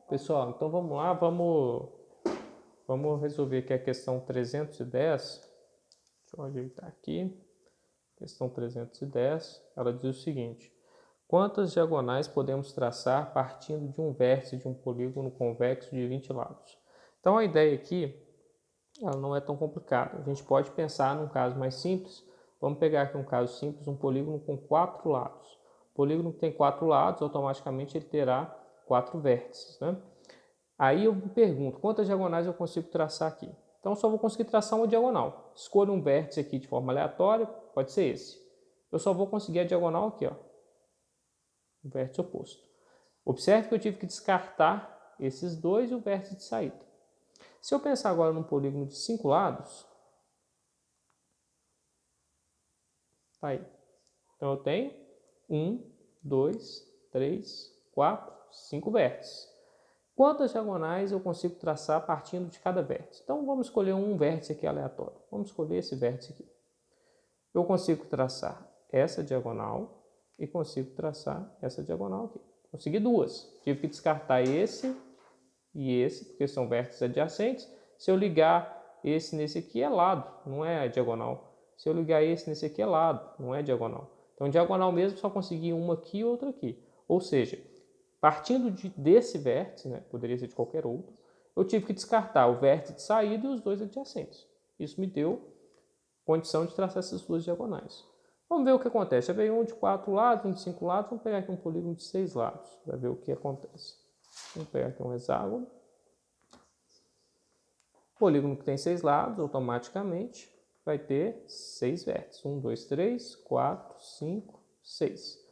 Pessoal, então vamos lá, vamos resolver aqui a questão 310. Deixa eu ajeitar aqui. Questão 310, ela diz o seguinte: quantas diagonais podemos traçar partindo de um vértice de um polígono convexo de 20 lados? Então a ideia aqui, ela não é tão complicada. A gente pode pensar num caso mais simples. Vamos pegar aqui um caso simples, um polígono com 4 lados. O polígono que tem 4 lados, automaticamente ele terá 4 vértices, né? Aí eu me pergunto, quantas diagonais eu consigo traçar aqui? Então, eu só vou conseguir traçar uma diagonal. Escolho um vértice aqui de forma aleatória, pode ser esse. Eu só vou conseguir a diagonal aqui, ó, o vértice oposto. Observe que eu tive que descartar esses dois e o vértice de saída. Se eu pensar agora num polígono de 5 lados, tá aí. Então, eu tenho 1, 2, 3, 4, 5 vértices. Quantas diagonais eu consigo traçar partindo de cada vértice? Então, vamos escolher um vértice aqui aleatório. Vamos escolher esse vértice aqui. Eu consigo traçar essa diagonal e consigo traçar essa diagonal aqui. Consegui duas. Tive que descartar esse e esse, porque são vértices adjacentes. Se eu ligar esse nesse aqui é lado, não é diagonal. Se eu ligar esse nesse aqui é lado, não é diagonal. Então, diagonal mesmo, só consegui uma aqui e outra aqui. Ou seja, partindo desse vértice, né, poderia ser de qualquer outro, eu tive que descartar o vértice de saída e os dois adjacentes. Isso me deu condição de traçar essas duas diagonais. Vamos ver o que acontece. Já veio um de 4 lados, um de 5 lados. Vamos pegar aqui um polígono de 6 lados para ver o que acontece. Vamos pegar aqui um hexágono. Polígono que tem 6 lados, automaticamente vai ter 6 vértices. 1, 2, 3, 4, 5, 6.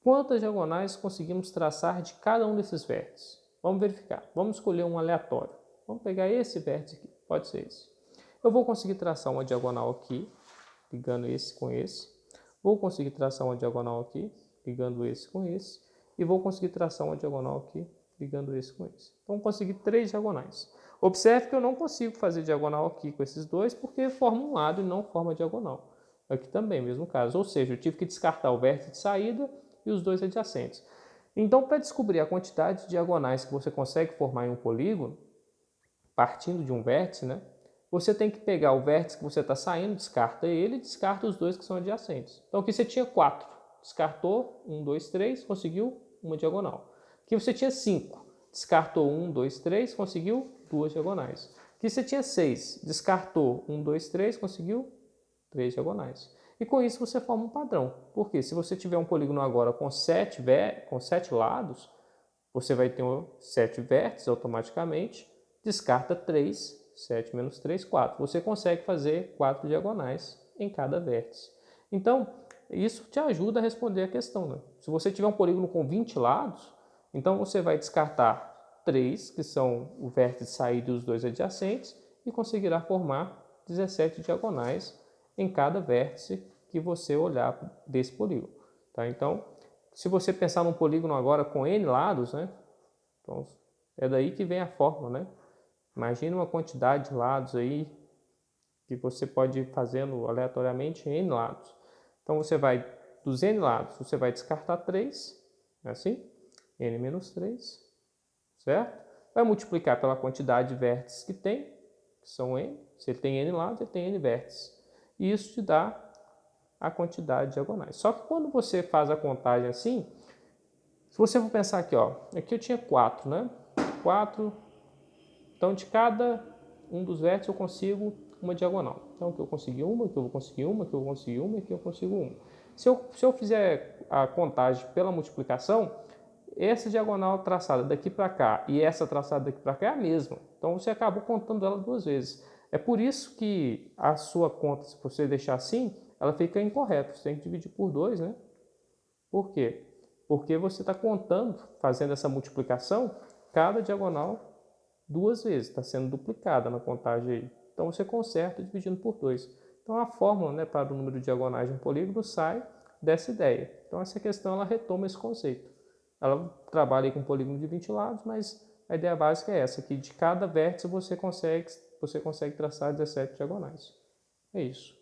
Quantas diagonais conseguimos traçar de cada um desses vértices? Vamos verificar. Vamos escolher um aleatório. Vamos pegar esse vértice aqui. Pode ser esse. Eu vou conseguir traçar uma diagonal aqui, ligando esse com esse. Vou conseguir traçar uma diagonal aqui, ligando esse com esse. E vou conseguir traçar uma diagonal aqui, ligando esse com esse. Então, consegui 3 diagonais. Observe que eu não consigo fazer diagonal aqui com esses dois, porque forma um lado e não forma diagonal. Aqui também, mesmo caso. Ou seja, eu tive que descartar o vértice de saída e os dois adjacentes. Então, para descobrir a quantidade de diagonais que você consegue formar em um polígono, partindo de um vértice, né, você tem que pegar o vértice que você está saindo, descarta ele e descarta os dois que são adjacentes. Então, aqui você tinha 4, descartou 1, 2, 3, conseguiu uma diagonal. Aqui você tinha 5, descartou 1, 2, 3, conseguiu 2 diagonais. Aqui você tinha 6, descartou 1, 2, 3, conseguiu 3 diagonais. E com isso você forma um padrão. Porque se você tiver um polígono agora com 7 lados, você vai ter 7 vértices automaticamente, descarta 3, 7 menos 3, 4. Você consegue fazer 4 diagonais em cada vértice. Então, isso te ajuda a responder a questão, né? Se você tiver um polígono com 20 lados, então você vai descartar 3, que são o vértice de saída e os dois adjacentes, e conseguirá formar 17 diagonais em cada vértice que você olhar desse polígono. Tá? Então, se você pensar num polígono agora com n lados, né? Então, é daí que vem a fórmula, né? Imagina uma quantidade de lados aí que você pode ir fazendo aleatoriamente em n lados. Então, você vai, dos n lados, você vai descartar 3, assim, n menos 3, certo? Vai multiplicar pela quantidade de vértices que tem, que são n. Se ele tem n lados, ele tem n vértices. E isso te dá a quantidade de diagonais. Só que quando você faz a contagem assim, se você for pensar aqui, ó, aqui eu tinha 4, né? 4, então de cada um dos vértices eu consigo uma diagonal. Então aqui eu consegui uma, aqui eu vou conseguir uma, aqui eu vou conseguir uma, aqui eu consigo uma. Se eu fizer a contagem pela multiplicação, essa diagonal traçada daqui para cá e essa traçada daqui para cá é a mesma. Então você acabou contando ela 2 vezes. É por isso que a sua conta, se você deixar assim, ela fica incorreta. Você tem que dividir por 2, né? Por quê? Porque você está contando, fazendo essa multiplicação, cada diagonal 2 vezes. Está sendo duplicada na contagem aí. Então você conserta dividindo por 2. Então a fórmula, né, para o número de diagonais de um polígono sai dessa ideia. Então essa questão ela retoma esse conceito. Ela trabalha aí com um polígono de 20 lados, mas a ideia básica é essa, que de cada vértice você consegue traçar 17 diagonais. É isso.